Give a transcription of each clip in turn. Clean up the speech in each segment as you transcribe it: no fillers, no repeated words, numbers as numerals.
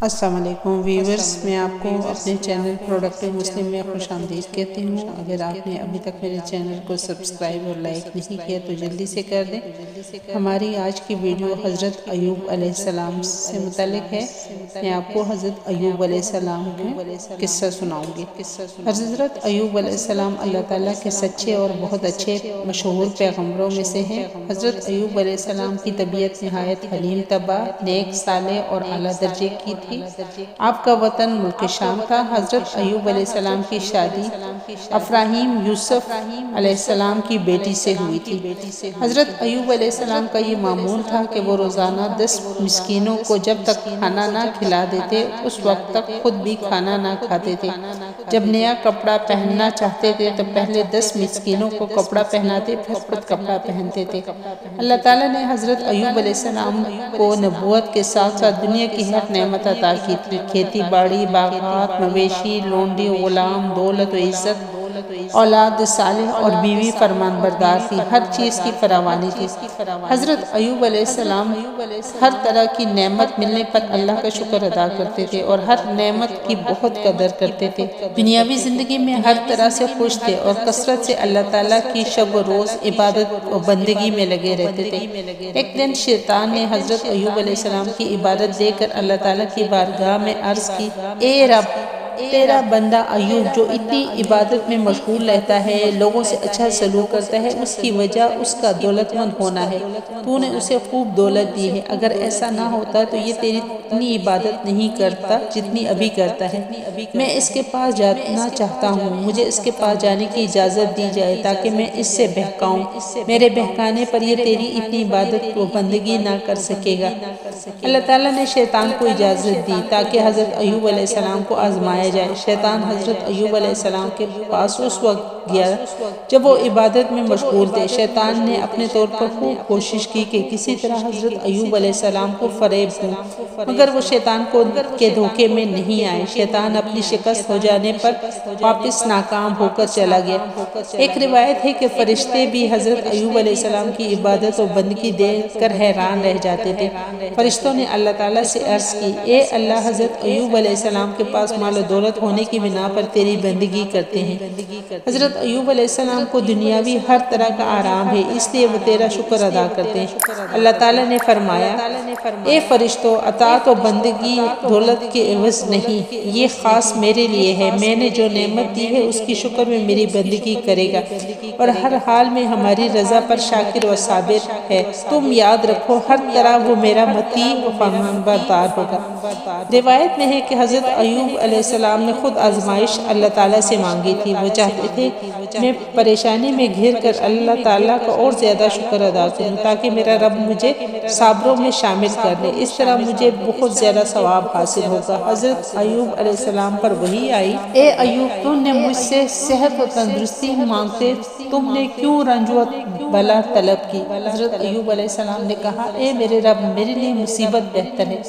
السلام علیکم ویورز، میں آپ کو اپنے چینل پروڈکٹیو مسلم میں خوش آمدید کہتی ہوں۔ اگر آپ نے ابھی تک میرے چینل کو سبسکرائب اور لائک نہیں کیا تو جلدی سے کر دیں۔ ہماری آج کی ویڈیو حضرت ایوب علیہ السلام سے متعلق ہے۔ میں آپ کو حضرت ایوب علیہ السلام کا قصہ سناؤں گی۔ حضرت ایوب علیہ السلام اللہ تعالیٰ کے سچے اور بہت اچھے مشہور پیغمبروں میں سے ہیں۔ حضرت ایوب علیہ السلام کی طبیعت نہایت حلیم طبع، نیک، صالح اور اعلیٰ درجے کی تھی۔ آپ کا وطن ملک شام تھا۔ حضرت ایوب علیہ السلام کی شادی افراہیم یوسف علیہ السلام کی بیٹی سے ہوئی تھی۔ حضرت ایوب علیہ السلام کا یہ معمول تھا کہ وہ روزانہ 10 مسکینوں کو جب تک کھانا نہ کھلا دیتے اس وقت تک خود بھی کھانا نہ کھاتے تھے۔ جب نیا کپڑا پہننا چاہتے تھے تو پہلے 10 مسکینوں کو کپڑا پہناتے پھر خود کپڑا پہنتے تھے۔ اللہ تعالیٰ نے حضرت ایوب علیہ السلام کو نبوت کے ساتھ ساتھ دنیا کی ہر نعمت عطا کی تھی۔ کھیتی باڑی، باغات، مویشی، لونڈی، غلام، دولت و عزت، اولاد صالح اور بیوی فرمان بردار تھی۔ ہر چیز کی فراوانی تھی۔ حضرت ایوب علیہ السلام ہر طرح کی نعمت ملنے پر اللہ کا شکر ادا کرتے تھے اور ہر نعمت کی بہت قدر کرتے تھے۔ دنیاوی زندگی میں ہر طرح سے خوش تھے اور کثرت سے اللہ تعالیٰ کی شب و روز عبادت و بندگی میں لگے رہتے تھے۔ ایک دن شیطان نے حضرت ایوب علیہ السلام کی عبادت دیکھ کر اللہ تعالیٰ کی بارگاہ میں عرض کی، اے رب، تیرا بندہ ایوب جو اتنی عبادت میں مشغول رہتا ہے، لوگوں سے اچھا سلوک کرتا ہے، اس کی وجہ اس کا دولت مند ہونا ہے۔ تو نے اسے خوب دولت دی ہے۔ اگر ایسا نہ ہوتا تو یہ تیری اتنی عبادت نہیں کرتا جتنی ابھی کرتا ہے۔ میں اس کے پاس جانا چاہتا ہوں، مجھے اس کے پاس جانے کی اجازت دی جائے تاکہ میں اس سے بہکاؤں۔ میرے بہکانے پر یہ تیری اتنی عبادت و بندگی نہ کر سکے گا۔ اللہ تعالیٰ نے شیطان کو اجازت دی تاکہ حضرت ایوب علیہ السلام کو آزمایا جائے۔ شیطان حضرت ایوب علیہ السلام کے پاس اس وقت گیا جب وہ عبادت میں مشغول تھے۔ شیطان نے اپنے طور پر خوب کوشش کی کہ کسی طرح حضرت ایوب علیہ السلام کو فریب دوں، مگر وہ شیطان کے دھوکے میں نہیں آئے۔ شیطان اپنی شکست ہو جانے پر واپس ناکام ہو کر چلا گیا۔ ایک روایت ہے کہ فرشتے بھی حضرت ایوب علیہ السلام کی عبادت و بندگی دیکھ کر حیران رہ جاتے تھے۔ فرشتوں نے اللہ تعالیٰ سے عرض کی، اے اللہ، حضرت ایوب علیہ السلام کے پاس مال و دولت ہونے کی بنا پر تیری بندگی کرتے ہیں۔ حضرت ایوب علیہ السلام کو دنیاوی ہر طرح کا آرام ہے، اس لیے وہ تیرا شکر ادا کرتے ہیں۔ اللہ تعالیٰ نے فرمایا، اے فرشتوں، اطاعت و بندگی دولت کے عوض نہیں، یہ خاص میرے لیے ہے۔ میں نے جو نعمت دی ہے اس کی شکر میں میری بندگی کرے گا اور ہر حال میں ہماری رضا پر شاکر و صابر ہے۔ تم یاد رکھو، ہر طرح وہ میرا مطیع و فرمان بردار ہوگا۔ روایت میں ہے کہ حضرت ایوب علیہ السلام نے خود آزمائش اللہ تعالیٰ سے مانگی تھی۔ وہ چاہتے تھے میں پریشانی میں گھر کر اللہ تعالیٰ کا اور زیادہ شکر ادا کروں تاکہ میرا رب مجھے صابروں میں شامل کر لے، اس طرح مجھے بہت زیادہ ثواب حاصل ہوگا۔ حضرت ایوب علیہ السلام پر وحی آئی، اے ایوب، تم نے مجھ سے صحت و تندرستی مانگتے تم نے کیوں رنج و بلا طلب کی؟ حضرت ایوب علیہ السلام نے کہا، اے میرے رب، میرے لیے مصیبت بہتر ہے۔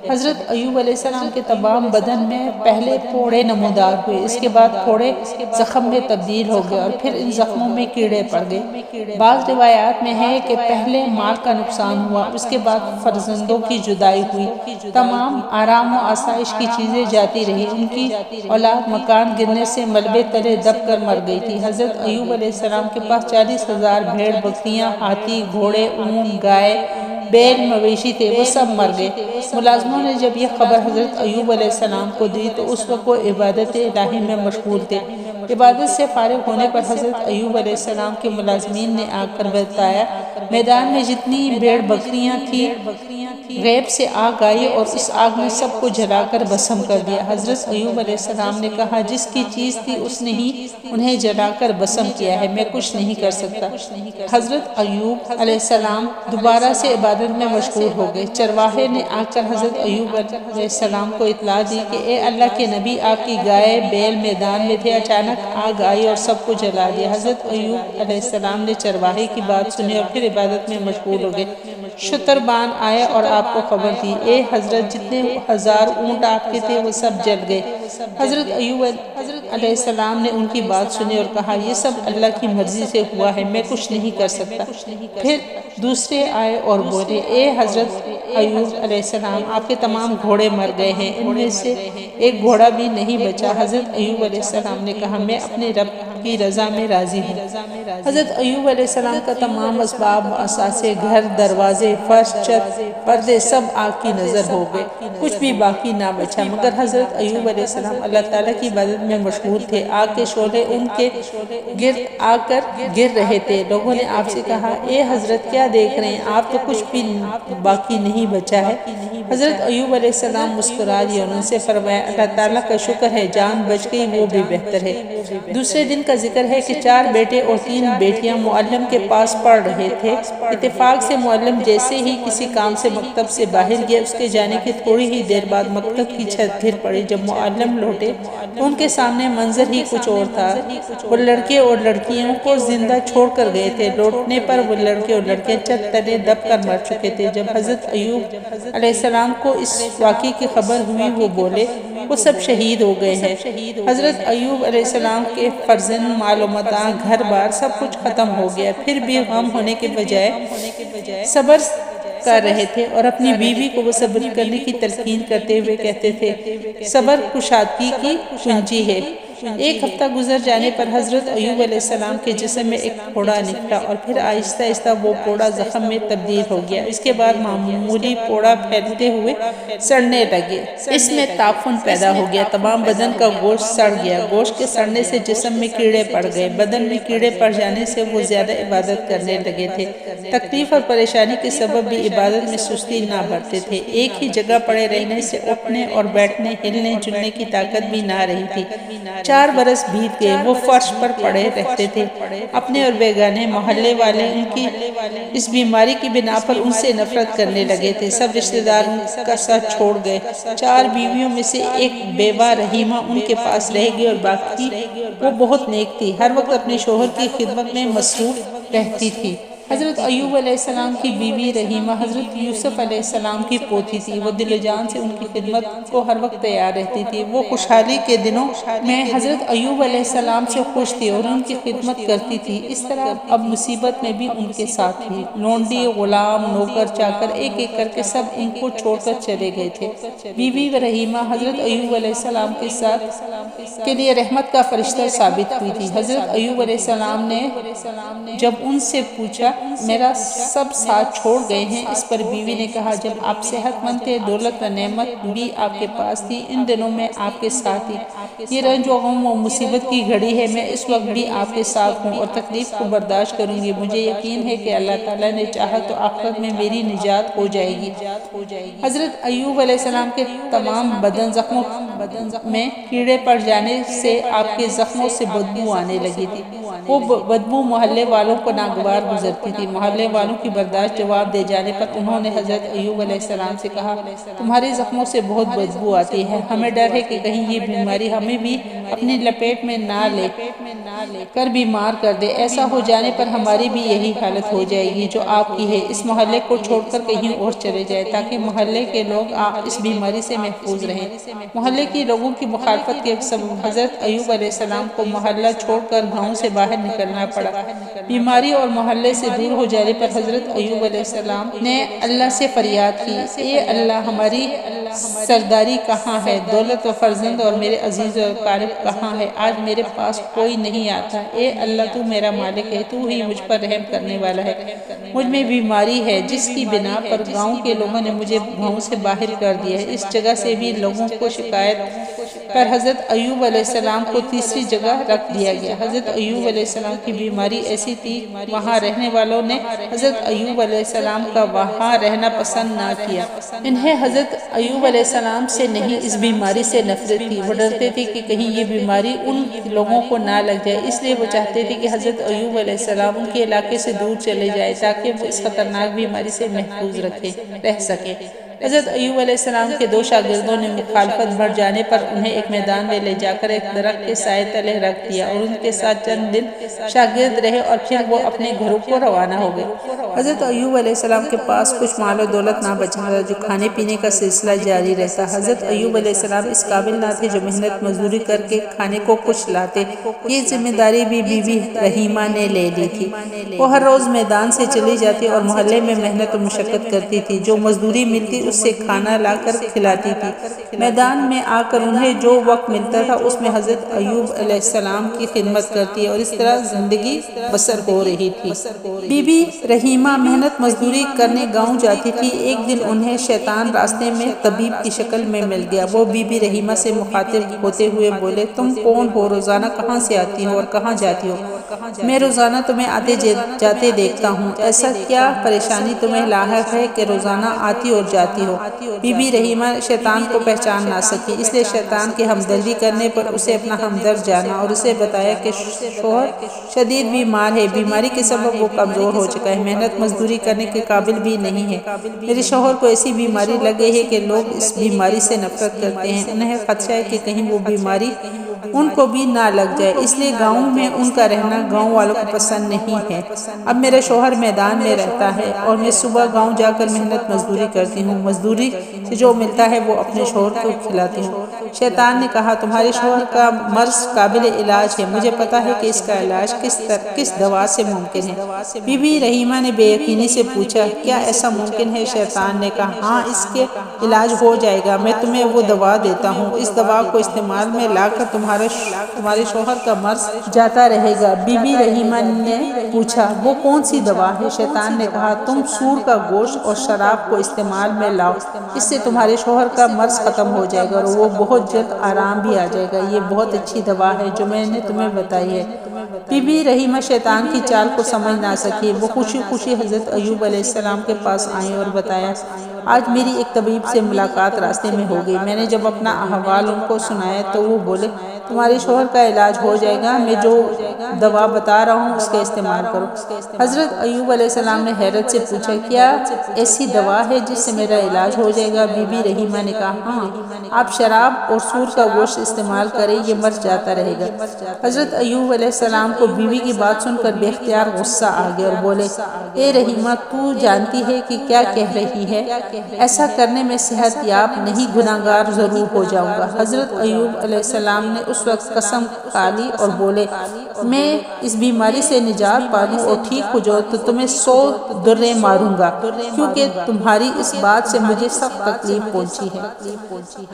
حضرت ایوب علیہ السلام کے تمام بدن میں پہلے پھوڑے نمودار ہوئے، اس کے بعد پھوڑے زخم میں تبدیل ہو گئے اور پھر ان زخموں میں کیڑے پڑ گئے۔ بعض روایات میں ہے کہ پہلے مال کا نقصان ہوا، اس کے بعد فرزندوں کی جدائی ہوئی، تمام آرام و آسائش کی چیزیں جاتی رہی، ان کی اولاد مکان گرنے سے ملبے تلے دب کر مر گئی تھی۔ حضرت ایوب علیہ السلام کے پاس 40,000 بھیڑ بکریاں، ہاتھی، گھوڑے، اونٹ، گائے، بیل، مویشی تھے، وہ سب مر گئے۔ ملازموں نے جب یہ خبر حضرت ایوب علیہ السلام کو دی تو اس وقت وہ عبادت الہی میں مشغول تھے۔ عبادت سے فارغ ہونے پر حضرت ایوب علیہ السلام کے ملازمین نے آ کر بتایا، میدان میں جتنی بھیڑ بکریاں تھیں غیب سے آگ آئی اور اس آگ نے سب کو جلا کر بھسم کر دیا۔ حضرت ایوب علیہ السلام نے کہا، جس کی چیز تھی اس نے ہی انہیں جلا کر بھسم کیا ہے، میں کچھ نہیں کر سکتا۔ حضرت ایوب علیہ السلام دوبارہ سے عبادت میں مشغول ہو گئے۔ چرواہے نے آ کر حضرت ایوب علیہ السلام کو اطلاع دی کہ اے اللہ کے نبی، آپ کی گائے بیل میدان میں تھے، اچانک آگ آئی اور سب کو جلا دیا۔ حضرت ایوب علیہ السلام نے چرواہے کی بات سنی اور پھر عبادت میں مشغول ہو گئے۔ شتربان آئے اور آپ کو خبر دی، اے حضرت، جتنے 1000 اونٹ آپ کے تھے وہ سب جل گئے۔ حضرت ایوب علیہ السلام نے ان کی بات سنی اور کہا، یہ سب اللہ کی مرضی سے ہوا ہے، میں کچھ نہیں کر سکتا۔ پھر دوسرے آئے اور بولے، اے حضرت، ایوب علیہ السلام آپ کے تمام گھوڑے مر گئے ہیں، ان میں سے ایک گھوڑا بھی نہیں بچا۔ حضرت ایوب علیہ السلام نے کہا میں اپنے رب کی رضا میں راضی ہوں۔ حضرت ایوب علیہ السلام کا تمام اسباب، اثاثے، گھر، دروازے، فرش، چھت، پردے سب آگ کی نظر ہو گئے، کچھ بھی باقی نہ بچا، مگر حضرت ایوب علیہ السلام اللہ تعالیٰ کی عبادت میں مشغول تھے۔ آگ کے شعلے ان کے گرد آ کر گر رہے تھے۔ لوگوں نے آپ سے کہا اے حضرت کیا دیکھ رہے ہیں، آپ تو کچھ بھی باقی نہیں بچا ہے۔ حضرت ایوب علیہ السلام مسکرا دیے اور ان سے فرمایا اللہ تعالیٰ کا شکر ہے، جان بچ گئی وہ بھی بہتر ہے۔ دوسرے دن کا ذکر ہے کہ 4 بیٹے اور 3 بیٹیاں معلم کے پاس پڑھ رہے تھے۔ اتفاق سے معلم جیسے ہی کسی کام سے مکتب سے باہر گیا، اس کے جانے کی تھوڑی ہی دیر بعد مکتب کی چھت گر پڑی۔ جب معلم لوٹے تو ان کے سامنے منظر ہی کچھ اور تھا۔ وہ لڑکے اور لڑکیوں کو زندہ چھوڑ کر گئے تھے۔ لوٹنے پر وہ لڑکے اور لڑکیاں چھت تلے دب کر مر چکے تھے۔ جب حضرت ایوب علیہ السلام کو اس واقعے کی خبر ہوئی، وہ بولے وہ سب شہید ہو گئے ہیں۔ حضرت ایوب علیہ السلام کے فرزند، مال و متاع، گھر بار سب کچھ ختم ہو گیا، پھر بھی غم ہونے کے بجائے صبر کر رہے تھے اور اپنی بیوی کو وہ صبر کرنے کی تلقین کرتے ہوئے کہتے تھے صبر کشادگی کی کنجی ہے۔ ایک ہفتہ گزر جانے پر حضرت ایوب علیہ السلام کے جسم میں ایک پھوڑا نکلا اور پھر آہستہ آہستہ وہ پھوڑا زخم میں تبدیل ہو گیا۔ اس کے بعد معمولی پھوڑا پھیلتے ہوئے سڑنے لگے، اس میں تعفن پیدا ہو گیا، تمام بدن کا گوشت سڑ گیا۔ گوشت کے سڑنے سے جسم میں کیڑے پڑ گئے، بدن میں کیڑے پڑ جانے سے وہ زیادہ عبادت کرنے لگے تھے۔ تکلیف اور پریشانی کے سبب بھی عبادت میں سستی نہ برتے تھے۔ ایک ہی جگہ پڑے رہنے سے اٹھنے اور بیٹھنے، ہلنے جلنے کی طاقت بھی نہ رہی تھی۔ 4 برس بیت گئے، وہ فرش پر پڑے رہتے تھے۔ اپنے اور بیگانے محلے والے ان کی اس بیماری کی بنا پر ان سے نفرت کرنے لگے تھے۔ سب رشتہ دار ان کا ساتھ چھوڑ گئے۔ 4 بیویوں میں سے ایک بیوہ رحیمہ ان کے پاس رہ گئی اور باقی وہ بہت نیک تھی، ہر وقت اپنے شوہر کی خدمت میں مصروف رہتی تھی۔ حضرت ایوب علیہ السلام کی بیوی رحیمہ حضرت یوسف علیہ السلام کی پوتی تھی۔ وہ دل و جان سے ان کی خدمت کو ہر وقت تیار رہتی تھی۔ وہ خوشحالی کے دنوں میں حضرت ایوب علیہ السلام سے خوش تھی اور ان کی خدمت کرتی تھی۔ اس طرح اب مصیبت میں بھی ان کے ساتھ تھی۔ لونڈی، غلام، نوکر، چاکر ایک ایک کر کے سب ان کو چھوڑ کر چلے گئے تھے۔ بیوی رحیمہ حضرت ایوب علیہ السلام کے ساتھ کے لیے رحمت کا فرشتہ ثابت ہوئی تھی۔ حضرت ایوب علیہ السلام نے جب ان سے پوچھا میرا سب ساتھ چھوڑ گئے ہیں، اس پر بیوی نے کہا جب آپ صحت مند تھے، دولت و نعمت بھی آپ کے پاس تھی، ان دنوں میں آپ کے ساتھ تھی۔ یہ رنج و غم و مصیبت کی گھڑی ہے، میں اس وقت بھی آپ کے ساتھ ہوں اور تکلیف کو برداشت کروں گی۔ مجھے یقین ہے کہ اللہ تعالیٰ نے چاہا تو آخرت میں میری نجات ہو جائے گی۔ حضرت ایوب علیہ السلام کے تمام بدن زخموں میں کیڑے پڑ جانے سے آپ کے زخموں سے بدبو آنے لگی تھی۔ وہ بدبو محلے والوں کو ناگوار گزرتی تھی۔ محلے والوں کی برداشت جواب دے جانے پر انہوں نے حضرت ایوب علیہ السلام سے کہا تمہارے زخموں سے بہت بدبو آتی ہے، ہمیں ڈر ہے کہ کہیں یہ بیماری ہمیں بھی اپنی لپیٹ میں نہ لے کر بیمار کر دے۔ ایسا ہو جانے پر ہماری بھی یہی حالت ہو جائے گی جو آپ کی ہے۔ اس محلے کو چھوڑ کر کہیں اور چلے جائے تاکہ محلے کے لوگ اس بیماری سے محفوظ رہیں۔ محلے کے لوگوں کی مخالفت کے سبب حضرت ایوب علیہ السلام کو محلہ چھوڑ کر گاؤں سے باہر نکلنا پڑا۔ بیماری اور محلے سے دور ہو جانے پر حضرت ایوب علیہ السلام نے اللہ سے فریاد کی اے اللہ ہماری سرداری کہاں ہے، دولت و فرزند اور میرے عزیز و اقارب کہاں ہے، آج میرے پاس کوئی نہیں آتا، اے اللہ تو میرا مالک ہے، تو ہی مجھ پر رحم کرنے والا ہے۔ مجھ میں بیماری ہے جس کی بنا پر گاؤں کے لوگوں نے مجھے گاؤں سے باہر کر دیا ہے۔ اس جگہ سے بھی لوگوں کو شکایت پر حضرت ایوب علیہ السلام کو تیسری جگہ رکھ دیا گیا۔ حضرت ایوب علیہ السلام کی بیماری ایسی تھی، وہاں رہنے والوں نے حضرت ایوب علیہ السلام کا وہاں رہنا پسند نہ کیا۔ انہیں حضرت ایوب علیہ السلام سے نہیں، اس بیماری سے نفرت تھی۔ وہ ڈرتے تھے کہ کہیں یہ بیماری ان لوگوں کو نہ لگ جائے، اس لیے وہ چاہتے تھے کہ حضرت ایوب علیہ السلام ان کے علاقے سے دور چلے جائے تاکہ وہ اس خطرناک بیماری سے محفوظ رہ سکے۔ حضرت ایوب علیہ السلام کے دو شاگردوں نے مخالفت بڑھ جانے پر انہیں ایک میدان میں لے جا کر ایک درخت کے سائے تلے رکھ دیا اور ان کے ساتھ چند دن شاگرد رہے اور پھر وہ اپنے گھروں کو روانہ ہو گئے۔ حضرت ایوب علیہ السلام کے پاس کچھ مال و دولت نہ بچا تھا جو کھانے پینے کا سلسلہ جاری رہتا۔ حضرت ایوب علیہ السلام اس قابل نہ تھے جو محنت مزدوری کر کے کھانے کو کچھ لاتے۔ یہ ذمہ داری بھی بی بی رحیمہ نے لے لی تھی۔ وہ ہر روز میدان سے چلی جاتی اور محلے میں محنت و مشقت کرتی تھی۔ جو مزدوری ملتی اس سے کھانا لا کر کھلاتی تھی۔ میدان میں آ کر انہیں جو وقت ملتا تھا اس میں حضرت ایوب علیہ السلام کی خدمت کرتی اور اس طرح زندگی بسر ہو رہی تھی۔ بی بی رحیمہ محنت مزدوری کرنے گاؤں جاتی تھی۔ ایک دن انہیں شیطان راستے میں طبیب کی شکل میں مل گیا۔ وہ بی بی رحیمہ سے مخاطب ہوتے ہوئے بولے، تم کون ہو؟ روزانہ کہاں سے آتی ہو اور کہاں جاتی ہو؟ میں روزانہ تمہیں آتے جاتے دیکھتا ہوں، ایسا کیا پریشانی تمہیں لاحق ہے کہ روزانہ آتی اور جاتی ہو؟ بی بی رحیمہ شیطان کو پہچان نہ سکی، اس لیے شیطان کے ہمدردی کرنے پر اسے اپنا ہمدرد جانا اور اسے بتایا کہ شوہر شدید بیمار ہے، بیماری کے سبب وہ کمزور ہو چکا ہے، محنت مزدوری کرنے کے قابل بھی نہیں ہے۔ میرے شوہر کو ایسی بیماری لگ گئی ہے کہ لوگ اس بیماری سے نفرت کرتے ہیں، انہیں خدشہ ہے کہ کہیں وہ بیماری ان کو بھی نہ لگ جائے، اس لیے گاؤں میں ان کا رہنا گاؤں والوں کو پسند نہیں ہے۔ اب میرا شوہر میدان میں رہتا ہے اور میں صبح گاؤں جا کر محنت مزدوری کرتی ہوں، مزدوری سے جو ملتا ہے وہ اپنے شوہر کو کھلاتی ہوں۔ شیطان نے کہا، تمہارے شوہر کا مرض قابل علاج ہے، مجھے پتا ہے کہ اس کا علاج کس دوا سے ممکن ہے۔ بی بی رحیمہ نے بے یقینی سے پوچھا، کیا ایسا ممکن ہے؟ شیطان نے کہا، ہاں، اس کے علاج ہو جائے گا، میں تمہیں وہ دوا دیتا ہوں، اس دوا کو استعمال میں لا کر تمہارے شوہر کا مرض جاتا رہے گا۔ بی بی رحیمہ نے پوچھا، وہ کون سی دوا ہے؟ شیطان نے کہا، تم سور کا گوشت اور شراب کو استعمال میں لاؤ، اس سے تمہارے شوہر کا مرض ختم ہو جائے گا اور وہ بہت جلد آرام بھی آ جائے گا، یہ بہت اچھی دوا ہے جو میں نے تمہیں بتائی ہے۔ بی بی رحیمہ شیطان کی چال کو سمجھ نہ سکی، وہ خوشی خوشی حضرت ایوب علیہ السلام کے پاس آئیں اور بتایا، آج میری ایک طبیب سے ملاقات راستے میں ہو گئی، میں نے جب اپنا احوال ان کو سنایا تو وہ بولے، تمہارے شوہر کا علاج ہو جائے گا، میں جو دوا بتا رہا ہوں اس کا استعمال کرو۔ حضرت ایوب علیہ السلام نے حیرت سے پوچھا، کیا ایسی دوا ہے جس سے میرا علاج ہو جائے گا؟ بی بی رحیمہ نے کہا، ہاں، آپ شراب اور سور کا گوشت استعمال کریں، یہ مرض جاتا رہے گا۔ حضرت ایوب علیہ السلام کو بیوی کی بات سن کر بے اختیار غصہ آ گیا اور بولے، اے رحیمہ، تو جانتی ہے کہ کیا کہہ رہی ہے؟ ایسا کرنے میں صحت یاب نہیں، گناہگار ضرور ہو جاؤں گا۔ حضرت ایوب علیہ السلام نے اس وقت قسم کھا لی اور بولے، میں اس بیماری سے نجات پالوں اور ٹھیک ہو جاؤ تو تمہیں 100 درے ماروں گا، کیونکہ تمہاری اس بات سے مجھے سخت تکلیف پہنچی ہے۔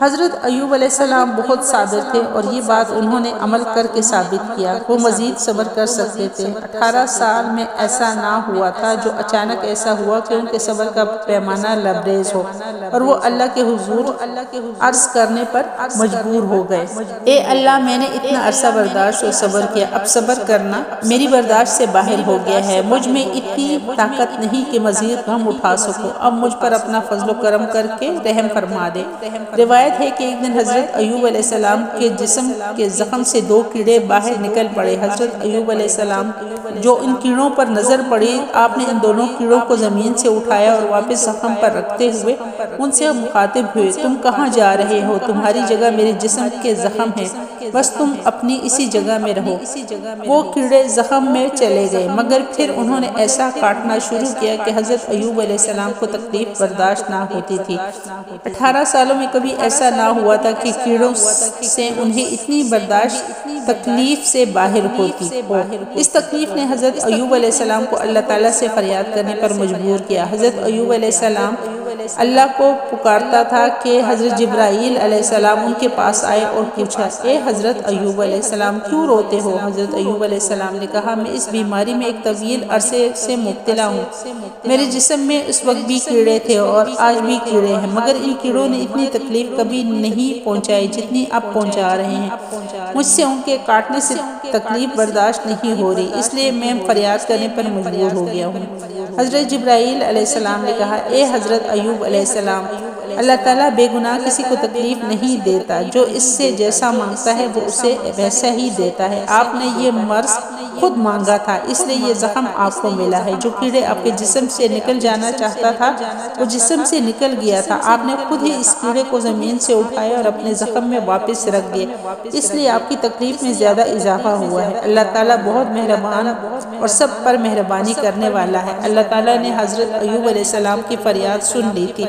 حضرت ایوب علیہ السلام بہت صابر تھے اور یہ بات انہوں نے عمل کر کے ثابت کیا، وہ مزید صبر کر سکتے تھے۔ 18 سال میں ایسا نہ ہوا تھا جو اچانک ایسا ہوا کہ ان کے صبر کا پیمانہ لبریز ہو اور وہ اللہ کے حضور عرض کرنے پر مجبور ہو گئے، اے اللہ، میں نے اتنا عرصہ برداشت اور صبر کیا، اب صبر کرنا میری برداشت سے باہر ہو گیا ہے، مجھ میں اتنی طاقت نہیں کہ مزید غم اٹھا سکوں، اب مجھ پر اپنا فضل و کرم کر کے رحم فرما دے۔ روایت ہے کہ ایک دن حضرت ایوب علیہ السلام کے جسم کے زخم سے 2 کیڑے باہر نکل پڑے۔ حضرت ایوب علیہ السلام جو ان کیڑوں پر نظر پڑی، آپ نے ان دونوں کیڑوں کو زمین سے اٹھایا اور واپس زخم پر رکھتے ہوئے ان سے مخاطب ہوئے، تم کہاں جا رہے ہو؟ تمہاری جگہ میرے جسم کے زخم ہے، بس تم اپنی اسی جگہ میں رہو۔ وہ کیڑے زخم میں چلے گئے، مگر پھر انہوں نے ایسا کاٹنا شروع کیا کہ حضرت ایوب علیہ السلام کو تکلیف برداشت نہ ہوتی تھی۔ 18 سالوں میں کبھی ایسا نہ ہوا تھا کہ کیڑوں سے انہیں اتنی برداشت تکلیف سے باہر ہوتی ہو۔ اس تکلیف نے حضرت ایوب علیہ السلام کو اللہ تعالیٰ سے فریاد کرنے پر مجبور کیا۔ حضرت ایوب علیہ السلام اللہ کو پکارتا تھا کہ حضرت جبرائیل علیہ السلام ان کے پاس آئے اور پوچھا، اے حضرت ایوب علیہ السلام، کیوں روتے ہو؟ حضرت ایوب علیہ السلام نے کہا، میں اس بیماری میں ایک طویل عرصے سے مبتلا ہوں، میرے جسم میں اس وقت بھی کیڑے تھے اور آج بھی کیڑے ہیں، مگر ان کیڑوں نے اتنی تکلیف کبھی نہیں پہنچائی جتنی اب پہنچا رہے ہیں، مجھ سے ان کے کاٹنے سے تکلیف برداشت نہیں ہو رہی، اس لیے میں فریاد کرنے پر مجبور ہو گیا ہوں۔ حضرت جبرائیل علیہ السلام نے کہا، اے حضرت ایوب علیہ السلام، اللہ تعالیٰ بے گناہ کسی کو تکلیف نہیں دیتا، جو اس سے جیسا مانگتا ہے وہ اسے ویسا ہی دیتا ہے۔ آپ نے یہ مرض خود مانگا تھا، اس لیے یہ زخم آپ کو ملا ہے۔ جو کیڑے آپ کے جسم سے نکل جانا چاہتا تھا وہ جسم سے نکل گیا تھا، آپ نے خود ہی اس کیڑے کو زمین سے اٹھایا اور اپنے زخم میں واپس رکھ دیا، اس لیے آپ کی تکلیف میں زیادہ اضافہ ہوا ہے۔ اللہ تعالیٰ بہت مہربان اور سب پر مہربانی کرنے والا ہے۔ اللہ تعالیٰ نے حضرت ایوب علیہ السلام کی فریاد سن لی تھی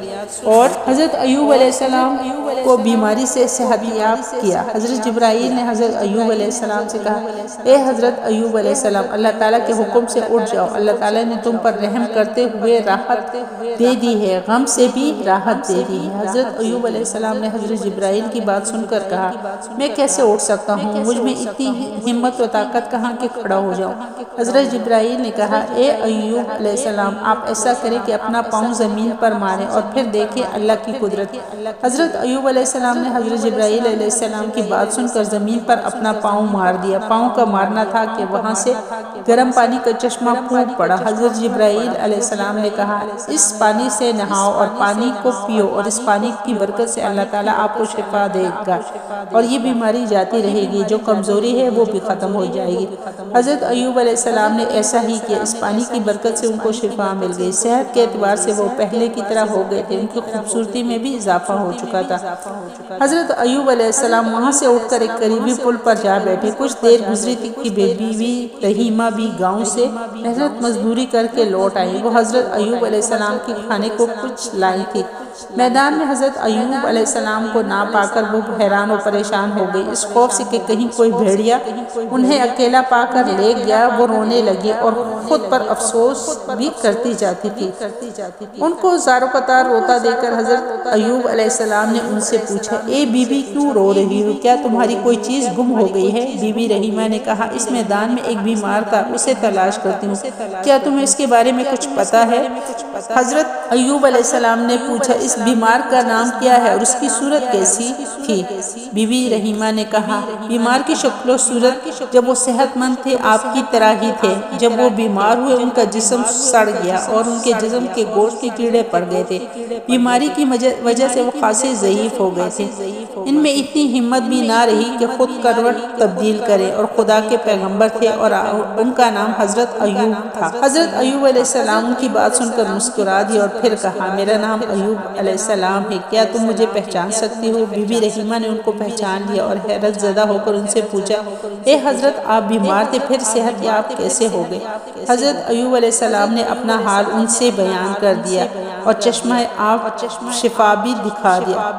اور حضرت ایوب علیہ السلام کو بیماری سے صحت یاب کیا۔ حضرت جبرائیل نے حضرت ایوب علیہ السلام سے کہا، اے حضرت ایوب علیہ السلام، اللہ تعالیٰ کے حکم سے اٹھ جاؤ، اللہ تعالیٰ نے تم پر رحم کرتے ہوئے راحت دے دی ہے، غم سے بھی راحت دے دی ہے۔ حضرت ایوب علیہ السلام نے حضرت جبرائیل کی بات سن کر کہا، میں کیسے اٹھ سکتا ہوں، مجھ میں اتنی ہمت و طاقت کہاں کہ کھڑا ہو جاؤں۔ حضرت جبرائیل نے کہا، اے ایوب علیہ السلام، آپ ایسا کریں کہ اپنا پاؤں زمین پر ماریں اور پھر دیکھیں اللہ کی قدرت۔ حضرت ایوب علیہ السلام نے حضرت جبرائیل علیہ السلام کی بات سن کر زمین پر اپنا پاؤں مار دیا۔ پاؤں کا مارنا تھا کہ وہاں سے گرم پانی کا چشمہ پھوٹ پڑا۔ حضرت جبرائیل علیہ السلام نے کہا، اس پانی سے نہاؤ اور پانی کو پیو اور اس پانی کی برکت سے اللہ تعالیٰ آپ کو شفا دے گا اور یہ بیماری جاتی رہے گی، جو کمزوری ہے وہ بھی ختم ہو جائے گی۔ حضرت ایوب علیہ السلام نے ایسا ہی کیا، اس پانی کی برکت سے ان کو شفا مل گئی، صحت کے اعتبار سے وہ پہلے کی طرح ہو گئے تھے، ان کی خوبصورتی میں بھی اضافہ ہو چکا تھا۔ حضرت ایوب علیہ السلام وہاں سے اٹھ کر ایک قریبی پل پر جا بیٹھے۔ کچھ دیر گزری تھی کہ بیوی رحیمہ بھی گاؤں سے محنت مزدوری کر کے لوٹ آئی، وہ حضرت ایوب علیہ السلام کے کھانے کو کچھ لائی تھی۔ میدان میں حضرت ایوب علیہ السلام کو نہ پا کر وہ حیران و پریشان ہو گئی، اس خوف سے کہ کہیں کوئی بھیڑیا انہیں اکیلا پا کر لے گیا، وہ رونے لگی اور خود پر افسوس بھی کرتی جاتی تھی۔ ان کو زار و قطار روتا دیکھ کر حضرت ایوب علیہ السلام نے ان سے پوچھا، اے بی بی کیوں رو رہی ہو، کیا تمہاری کوئی چیز گم ہو گئی ہے؟ بی بی رحیمہ نے کہا، اس میدان میں ایک بیمار تھا، اسے تلاش کرتی ہوں، کیا تمہیں اس کے بارے میں کچھ پتا ہے؟ حضرت ایوب علیہ السلام نے پوچھا، اس بیمار کا نام کیا ہے اور اس کی صورت کیسی تھی؟ بی بی رحیمہ نے کہا، بیمار کی شکل و صورت جب وہ صحت مند تھے آپ کی طرح ہی تھے، جب وہ بیمار ہوئے ان کا جسم سڑ گیا اور ان کے جسم کے گوشت کے کیڑے پڑ گئے تھے، بیماری کی وجہ سے وہ خاصے ضعیف ہو گئے تھے، ان میں اتنی ہمت بھی نہ رہی کہ خود کروٹ تبدیل کریں، اور خدا کے پیغمبر تھے اور ان کا نام حضرت ایوب تھا۔ حضرت ایوب علیہ السلام ان کی بات سن کر مسکرا دی اور پھر کہا، میرا نام ایوب علیہ السلام ہے، کیا تم مجھے پہچان سکتی ہو؟ بی بی رحیمہ نے ان کو پہچان لیا اور حیرت زدہ ہو کر ان سے پوچھا، اے حضرت، آپ بیمار تھے، پھر صحت یاب کیسے ہو گئے؟ حضرت ایوب علیہ السلام نے اپنا حال ان سے بیان کر دیا اور چشمہ آب شفا بھی دکھا دیا۔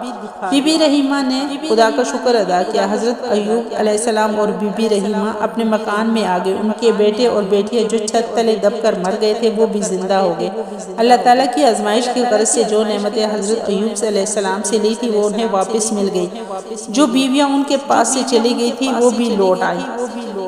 بی بی رحیمہ نے خدا کا شکر ادا کیا۔ حضرت ایوب علیہ السلام اور بی بی رحیمہ اپنے مکان میں آ گئے، ان کے بیٹے اور بیٹیاں جو چھت تلے دب کر مر گئے تھے وہ بھی زندہ ہو گئے۔ اللہ تعالیٰ کی آزمائش کی غرض سے جو نعمتیں حضرت ایوب علیہ السلام سے لی تھی وہ انہیں واپس مل گئی، جو بیویاں ان کے پاس سے چلی گئی تھی وہ بھی لوٹ آئیں۔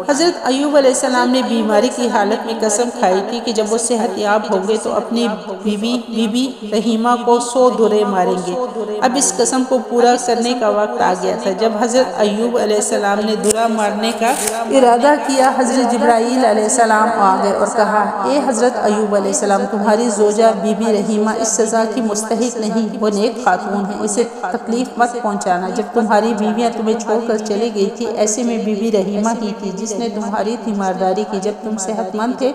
حضرت ایوب علیہ السلام نے بیماری کی حالت میں قسم کھائی تھی کہ جب وہ صحت یاب ہوں گے تو اپنی بی بی رحیمہ کو 100 درے ماریں گے۔ اب اس قسم کو پورا کرنے کا وقت آ گیا تھا۔ جب حضرت ایوب علیہ السلام نے درہ مارنے کا ارادہ کیا، حضرت جبرائیل علیہ السلام آ گئے اور کہا، اے حضرت ایوب علیہ السلام، تمہاری زوجہ بی بی رحیمہ اس سزا کی مستحق نہیں، وہ نیک خاتون ہے، اسے تکلیف مت پہنچانا۔ جب تمہاری بیویاں تمہیں چھوڑ کر چلی گئی تھی، ایسے میں بی بی رحیمہ ہی تھی جس نے تمہاری تیمارداری کی جب تم صحت مند تھے،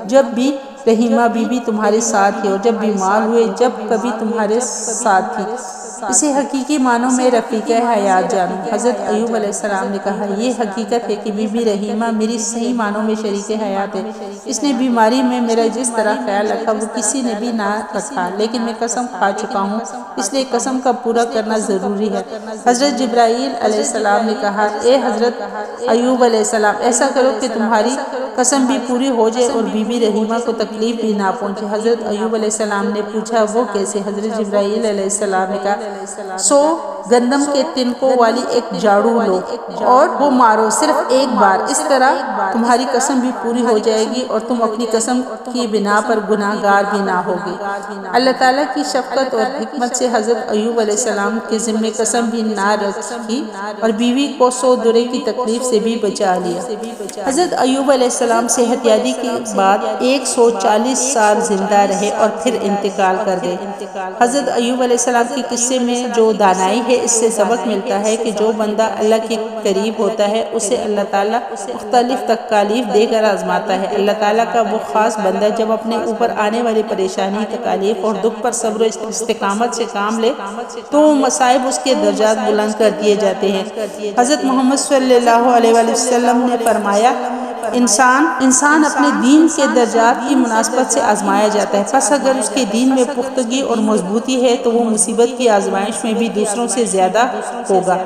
جب بھی رحیمہ بی بی تمہارے ساتھ تھی اور جب بیمار ہوئے جب کبھی تمہارے ساتھ تھی، اسے حقیقی معنوں میں رفیق حیات جانو۔ حضرت ایوب علیہ السلام نے کہا، یہ حقیقت ہے کہ بی بی رحیمہ میری صحیح معنوں میں شریک حیات ہے، اس نے بیماری میں میرا جس طرح خیال رکھا وہ کسی نے بھی نہ رکھا، لیکن میں قسم کھا چکا ہوں، اس لیے قسم کا پورا کرنا ضروری ہے۔ حضرت جبرائیل علیہ السلام نے کہا، اے حضرت ایوب علیہ السلام، ایسا کرو کہ تمہاری قسم بھی پوری ہو جائے اور بی بی رحیمہ کو تکلیف بھی نہ پہنچے۔ حضرت ایوب علیہ السلام نے پوچھا، وہ کیسے؟ حضرت جبرائیل علیہ السلام نے کہا، 100 گندم کے تنکوں والی ایک جاڑو لو اور وہ مارو صرف ایک بار، اس طرح تمہاری قسم بھی پوری ہو جائے گی اور تم اپنی قسم کی بنا پر گناہ گار بھی نہ ہوگی۔ اللہ تعالیٰ کی شفقت اور حکمت سے حضرت ایوب علیہ السلام کے ذمہ قسم بھی نہ رکھی اور بیوی کو 100 درے کی تکلیف سے بھی بچا لیا۔ حضرت ایوب علیہ السلام صحت یابی کے بعد 140 سال زندہ رہے اور پھر انتقال کر گئے۔ حضرت ایوب علیہ السلام کے قصے میں جو دانائی ہے اس سے سبق ملتا ہے کہ جو بندہ اللہ کے قریب ہوتا ہے اسے اللہ تعالیٰ مختلف تکالیف دے کر آزماتا ہے۔ اللہ تعالیٰ کا وہ خاص بندہ جب اپنے اوپر آنے والی پریشانی، تکالیف اور دکھ پر صبر و استقامت سے کام لے تو مصائب اس کے درجات بلند کر دیے جاتے ہیں۔ حضرت محمد صلی اللہ علیہ وآلہ وسلم نے فرمایا، انسان اپنے دین کے درجات کی مناسبت سے آزمایا جاتا ہے، پس اگر اس کے دین میں پختگی اور مضبوطی ہے تو وہ مصیبت کی آزمائش میں بھی دوسروں سے زیادہ ہوگا۔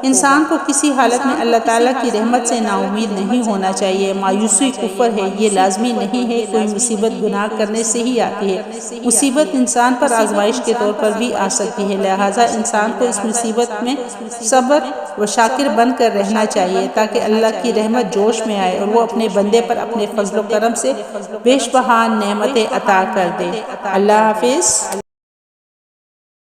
انسان کو کسی حالت میں اللہ تعالیٰ کی رحمت سے نا امید نہیں ہونا چاہیے۔ مایوسی کفر ہے، یہ لازمی نہیں ہے کوئی مصیبت گناہ کرنے سے ہی آتی ہے۔ مصیبت انسان پر آزمائش کے طور پر بھی آ سکتی ہے، لہٰذا انسان کو اس مصیبت میں صبر و شاکر بن کر رہنا چاہیے تاکہ اللہ کی رحمت جوش میں آئے اور وہ اپنے بندے پر اپنے فضل و کرم سے بیش بہا نعمتیں عطا کر دے۔ اللہ حافظ۔